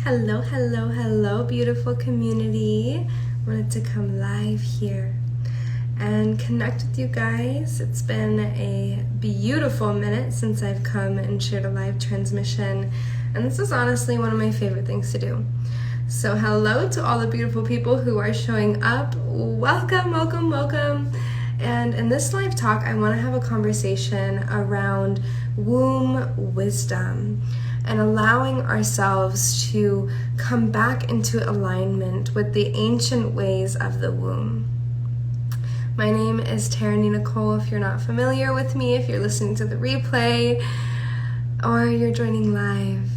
Hello, hello, hello, beautiful community. Wanted to come live here and connect with you guys. It's been a beautiful minute since I've come and shared a live transmission, and this is honestly one of my favorite things to do. So hello to all the beautiful people who are showing up. Welcome, welcome, welcome. And in this live talk, I want to have a conversation around womb wisdom and allowing ourselves to come back into alignment with the ancient ways of the womb. My name is Tarani Nicole. If you're not familiar with me, if you're listening to the replay, or you're joining live,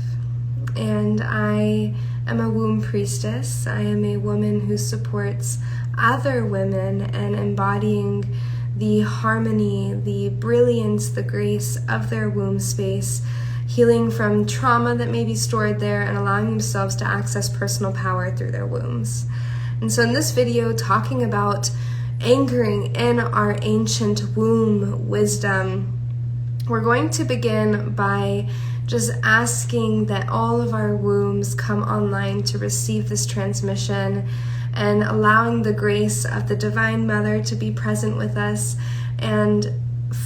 and I am a womb priestess. I am a woman who supports other women and embodying the harmony, the brilliance, the grace of their womb space, healing from trauma that may be stored there, and allowing themselves to access personal power through their wombs. And so in this video, talking about anchoring in our ancient womb wisdom, we're going to begin by just asking that all of our wombs come online to receive this transmission, and allowing the grace of the Divine Mother to be present with us, and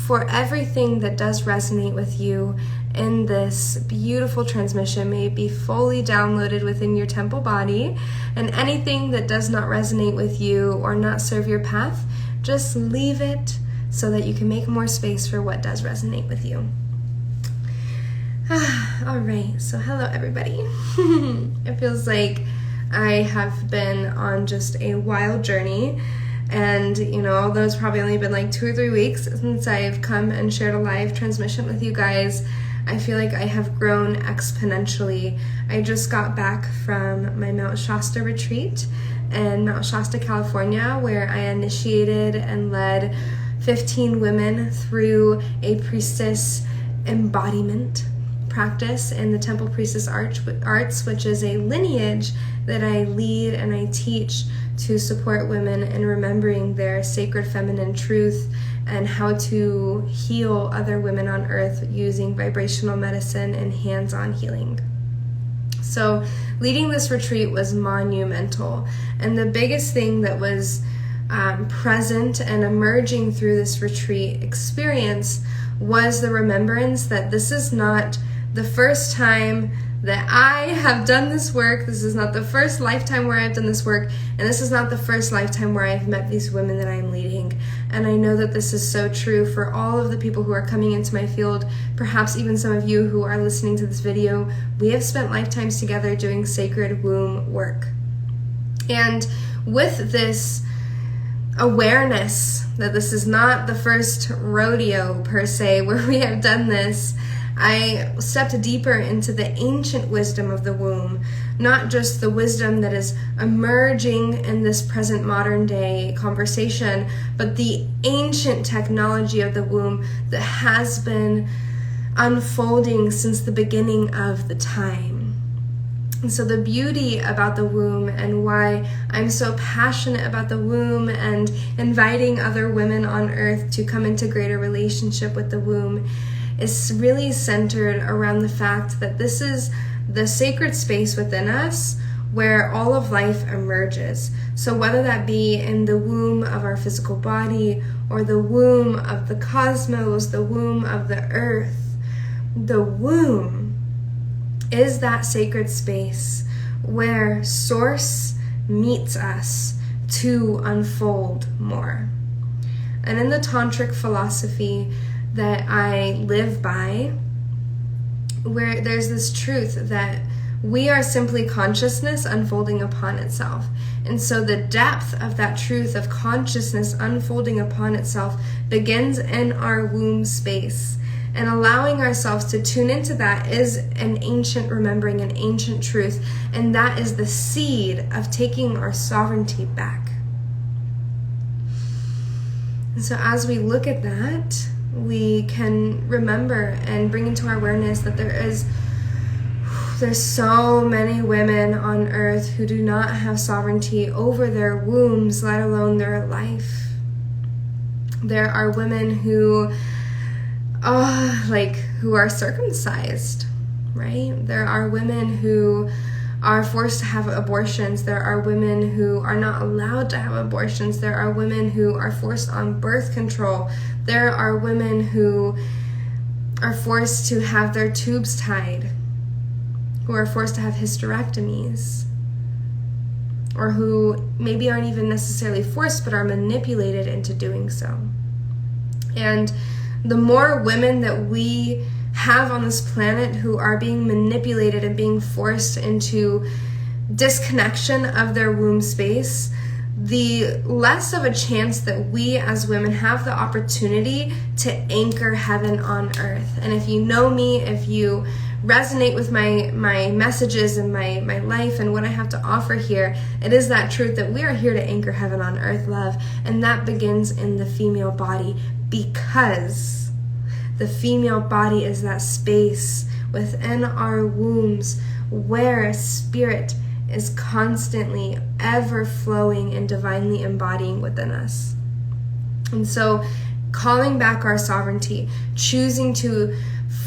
for everything that does resonate with you in this beautiful transmission may be fully downloaded within your temple body, and anything that does not resonate with you or not serve your path, just leave it so that you can make more space for what does resonate with you. All right, so hello everybody. It feels like I have been on just a wild journey, and although it's probably only been like 2 or 3 weeks since I've come and shared a live transmission with you guys, I feel like I have grown exponentially. I just got back from my Mount Shasta retreat in Mount Shasta, California, where I initiated and led 15 women through a priestess embodiment practice in the Temple Priestess Arts, which is a lineage that I lead and I teach to support women in remembering their sacred feminine truth and how to heal other women on earth using vibrational medicine and hands-on healing. So leading this retreat was monumental, and the biggest thing that was present and emerging through this retreat experience was the remembrance that this is not the first time that I have done this work. This is not the first lifetime where I've done this work, and this is not the first lifetime where I've met these women that I'm leading. And I know that this is so true for all of the people who are coming into my field, perhaps even some of you who are listening to this video. We have spent lifetimes together doing sacred womb work. And with this awareness that this is not the first rodeo per se where we have done this, I stepped deeper into the ancient wisdom of the womb, not just the wisdom that is emerging in this present modern day conversation, but the ancient technology of the womb that has been unfolding since the beginning of the time. And so the beauty about the womb, and why I'm so passionate about the womb and inviting other women on earth to come into greater relationship with the womb, is really centered around the fact that this is the sacred space within us where all of life emerges. So whether that be in the womb of our physical body, or the womb of the cosmos, the womb of the earth, the womb is that sacred space where Source meets us to unfold more. And in the tantric philosophy that I live by, where there's this truth that we are simply consciousness unfolding upon itself. And so the depth of that truth of consciousness unfolding upon itself begins in our womb space. And allowing ourselves to tune into that is an ancient remembering, an ancient truth. And that is the seed of taking our sovereignty back. And so as we look at that, we can remember and bring into our awareness that there's so many women on earth who do not have sovereignty over their wombs, let alone their life. There are women who are circumcised, right? There are women who are forced to have abortions. There are women who are not allowed to have abortions. There are women who are forced on birth control. There are women who are forced to have their tubes tied, who are forced to have hysterectomies, or who maybe aren't even necessarily forced but are manipulated into doing so. And the more women that we have on this planet who are being manipulated and being forced into disconnection of their womb space, the less of a chance that we as women have the opportunity to anchor heaven on earth. And if you know me, if you resonate with my messages and my life and what I have to offer here, it is that truth that we are here to anchor heaven on earth, love. And that begins in the female body, because the female body is that space within our wombs where spirit is constantly ever flowing and divinely embodying within us. And so calling back our sovereignty, choosing to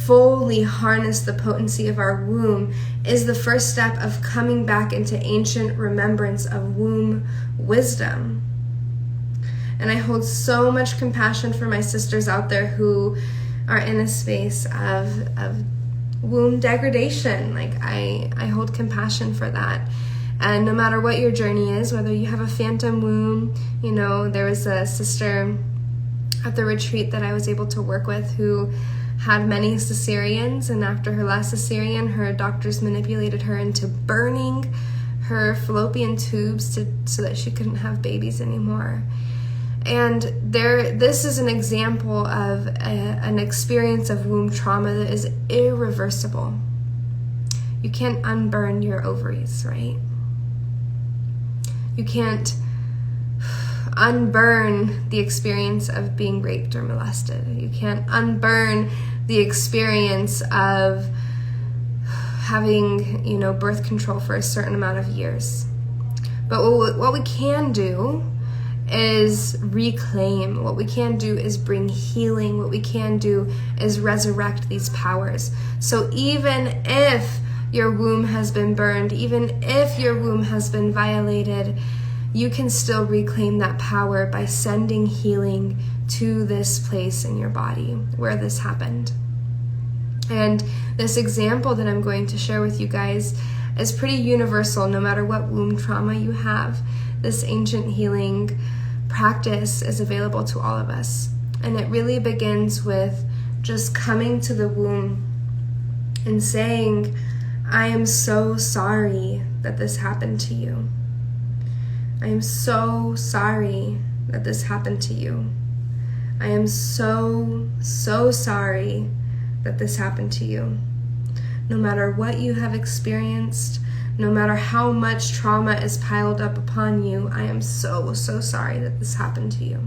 fully harness the potency of our womb, is the first step of coming back into ancient remembrance of womb wisdom. And I hold so much compassion for my sisters out there who are in a space of womb degradation. Like I hold compassion for that. And no matter what your journey is, whether you have a phantom womb, there was a sister at the retreat that I was able to work with who had many cesareans, and after her last cesarean, her doctors manipulated her into burning her fallopian tubes so that she couldn't have babies anymore. And this is an example of an experience of womb trauma that is irreversible. You can't unburn your ovaries, right? You can't unburn the experience of being raped or molested. You can't unburn the experience of having, birth control for a certain amount of years. But what we can do is reclaim. What we can do is bring healing. What we can do is resurrect these powers. So even if your womb has been burned, even if your womb has been violated, you can still reclaim that power by sending healing to this place in your body where this happened. And this example that I'm going to share with you guys is pretty universal no matter what womb trauma you have. This ancient healing practice is available to all of us. And it really begins with just coming to the womb and saying, I am so sorry that this happened to you. I am so sorry that this happened to you. I am so, so sorry that this happened to you. No matter what you have experienced, no matter how much trauma is piled up upon you, I am so, so sorry that this happened to you.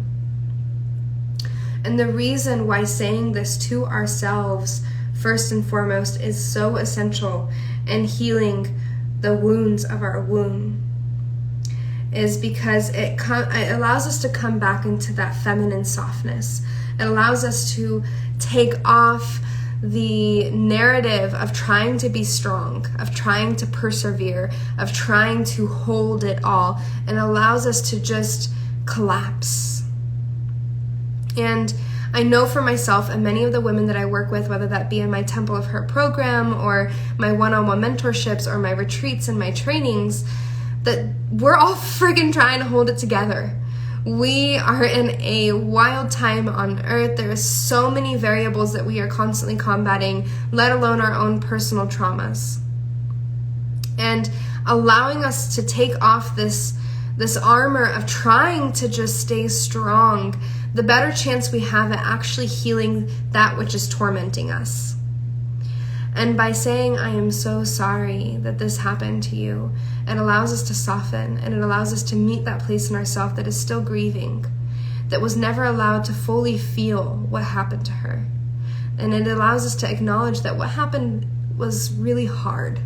And the reason why saying this to ourselves, first and foremost, is so essential in healing the wounds of our womb is because it allows us to come back into that feminine softness. It allows us to take off the narrative of trying to be strong, of trying to persevere, of trying to hold it all, and allows us to just collapse. And I know for myself and many of the women that I work with, whether that be in my Temple of Her program or my one-on-one mentorships or my retreats and my trainings, that we're all friggin' trying to hold it together. We are in a wild time on earth. There are so many variables that we are constantly combating, let alone our own personal traumas. And allowing us to take off this armor of trying to just stay strong, the better chance we have at actually healing that which is tormenting us. And by saying, I am so sorry that this happened to you, it allows us to soften, and it allows us to meet that place in ourselves that is still grieving, that was never allowed to fully feel what happened to her. And it allows us to acknowledge that what happened was really hard.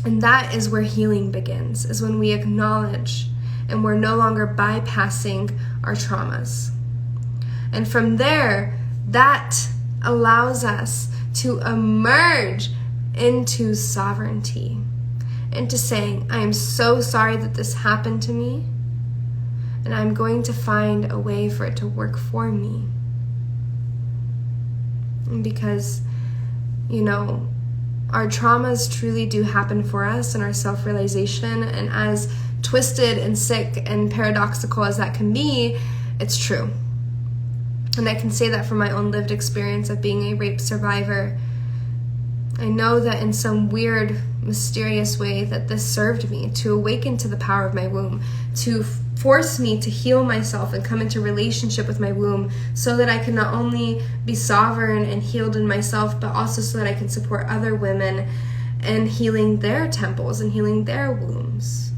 And that is where healing begins, is when we acknowledge and we're no longer bypassing our traumas. And from there, that allows us to emerge into sovereignty, into saying, I am so sorry that this happened to me, and I'm going to find a way for it to work for me. Because, our traumas truly do happen for us, and our self-realization, and as twisted and sick and paradoxical as that can be, it's true. And I can say that from my own lived experience of being a rape survivor. I know that in some weird, mysterious way that this served me to awaken to the power of my womb, to force me to heal myself and come into relationship with my womb so that I can not only be sovereign and healed in myself, but also so that I can support other women in healing their temples and healing their wombs.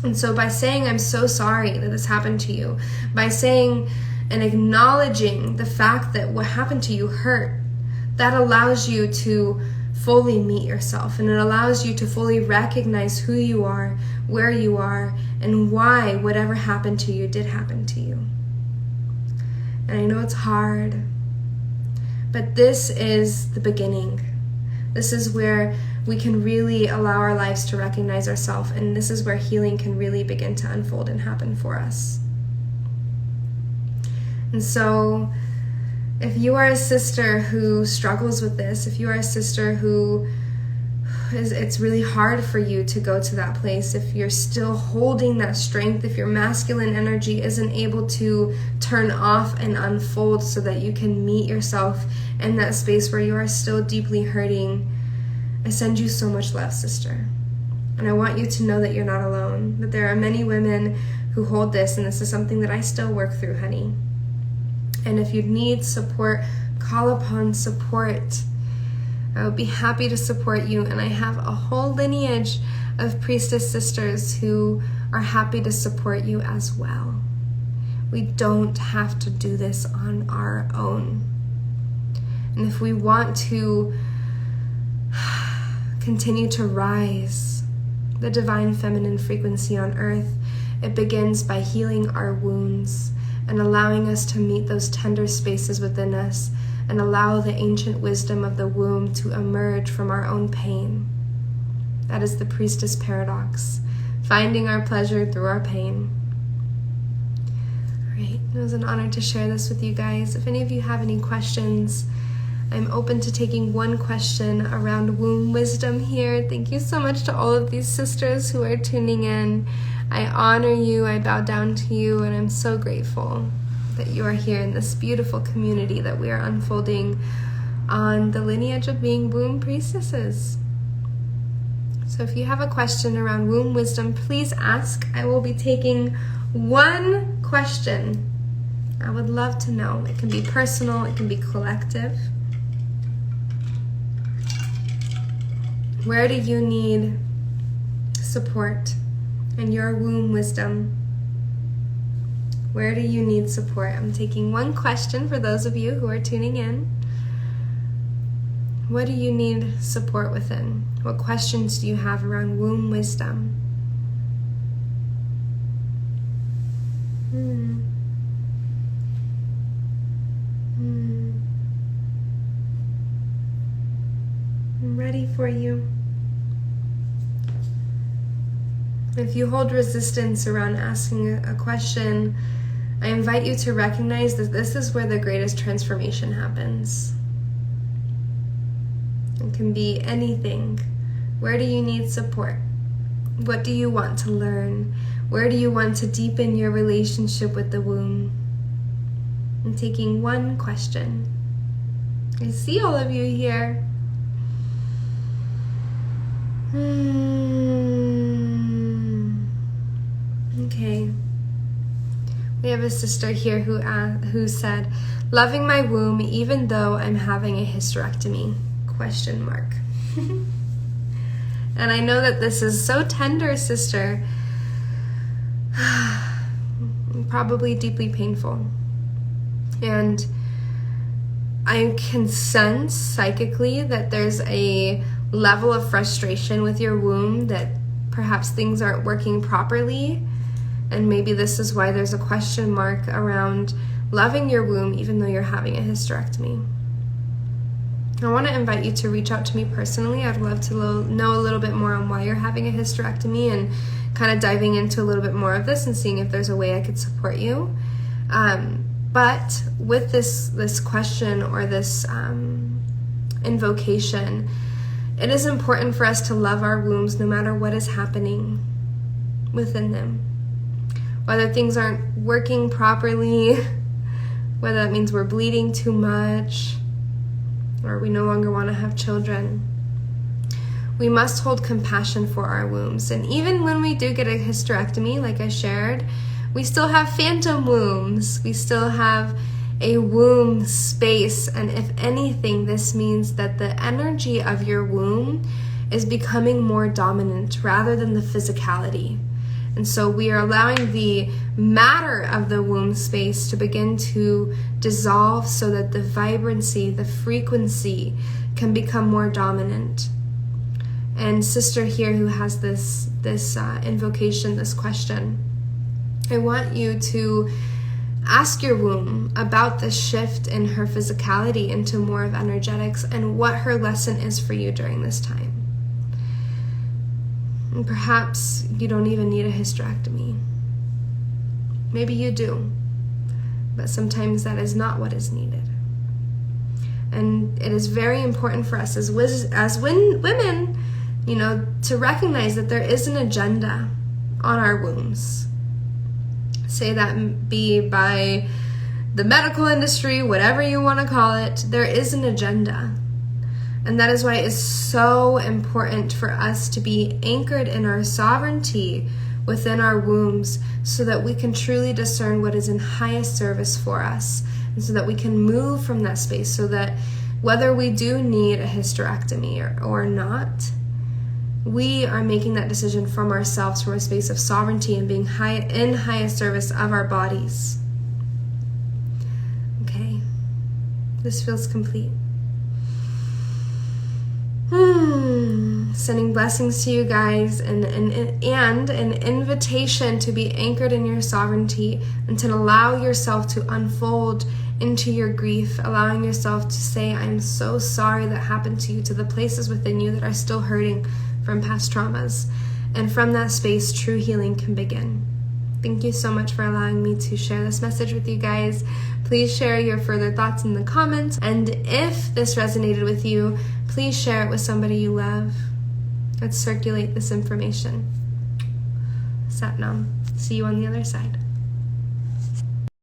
And so by saying, I'm so sorry that this happened to you, by saying and acknowledging the fact that what happened to you hurt, that allows you to fully meet yourself, and it allows you to fully recognize who you are, where you are, and why whatever happened to you did happen to you. And I know it's hard, but this is the beginning. This is where we can really allow our lives to recognize ourselves, and this is where healing can really begin to unfold and happen for us. And so, if you are a sister who struggles with this, if you are a sister who it's really hard for you to go to that place, if you're still holding that strength, if your masculine energy isn't able to turn off and unfold so that you can meet yourself in that space where you are still deeply hurting, I send you so much love, sister. And I want you to know that you're not alone, that there are many women who hold this, and this is something that I still work through, honey. And if you need support, call upon support. I would be happy to support you, and I have a whole lineage of priestess sisters who are happy to support you as well. We don't have to do this on our own. And if we want to continue to rise the divine feminine frequency on earth, it begins by healing our wounds and allowing us to meet those tender spaces within us and allow the ancient wisdom of the womb to emerge from our own pain. That is the priestess paradox, finding our pleasure through our pain. All right, it was an honor to share this with you guys. If any of you have any questions, I'm open to taking one question around womb wisdom here. Thank you so much to all of these sisters who are tuning in. I honor you, I bow down to you, and I'm so grateful that you are here in this beautiful community that we are unfolding on the lineage of being womb priestesses. So if you have a question around womb wisdom, please ask. I will be taking one question. I would love to know. It can be personal, it can be collective. Where do you need support in your womb wisdom? Where do you need support? I'm taking one question for those of you who are tuning in. What do you need support within? What questions do you have around womb wisdom? I'm ready for you. If you hold resistance around asking a question, I invite you to recognize that this is where the greatest transformation happens. It can be anything. Where do you need support? What do you want to learn? Where do you want to deepen your relationship with the womb? I'm taking one question. I see all of you here. Okay. We have a sister here who said, loving my womb even though I'm having a hysterectomy, ? And I know that this is so tender, sister. Probably deeply painful. And I can sense psychically that there's a level of frustration with your womb, that perhaps things aren't working properly. And maybe this is why there's a question mark around loving your womb even though you're having a hysterectomy. I want to invite you to reach out to me personally. I'd love to know a little bit more on why you're having a hysterectomy and kind of diving into a little bit more of this and seeing if there's a way I could support you. But with this question or this invocation, it is important for us to love our wombs no matter what is happening within them. Whether things aren't working properly, whether that means we're bleeding too much, or we no longer want to have children. We must hold compassion for our wombs. And even when we do get a hysterectomy, like I shared, we still have phantom wombs. We still have a womb space. And if anything, this means that the energy of your womb is becoming more dominant rather than the physicality. And so we are allowing the matter of the womb space to begin to dissolve so that the vibrancy, the frequency can become more dominant. And sister here who has this invocation, this question, I want you to ask your womb about the shift in her physicality into more of energetics and what her lesson is for you during this time. And perhaps you don't even need a hysterectomy. Maybe you do, but sometimes that is not what is needed. And it is very important for us as women, to recognize that there is an agenda on our wombs. Say that be by the medical industry, whatever you want to call it, there is an agenda. And that is why it is so important for us to be anchored in our sovereignty within our wombs so that we can truly discern what is in highest service for us, and so that we can move from that space, so that whether we do need a hysterectomy or not, we are making that decision from ourselves, from a space of sovereignty and being in highest service of our bodies. Okay, this feels complete. Sending blessings to you guys and an invitation to be anchored in your sovereignty and to allow yourself to unfold into your grief, allowing yourself to say, I'm so sorry that happened to you, to the places within you that are still hurting from past traumas. And from that space, true healing can begin. Thank you so much for allowing me to share this message with you guys. Please share your further thoughts in the comments. And if this resonated with you, please share it with somebody you love. Let's circulate this information. Sat Nam. See you on the other side.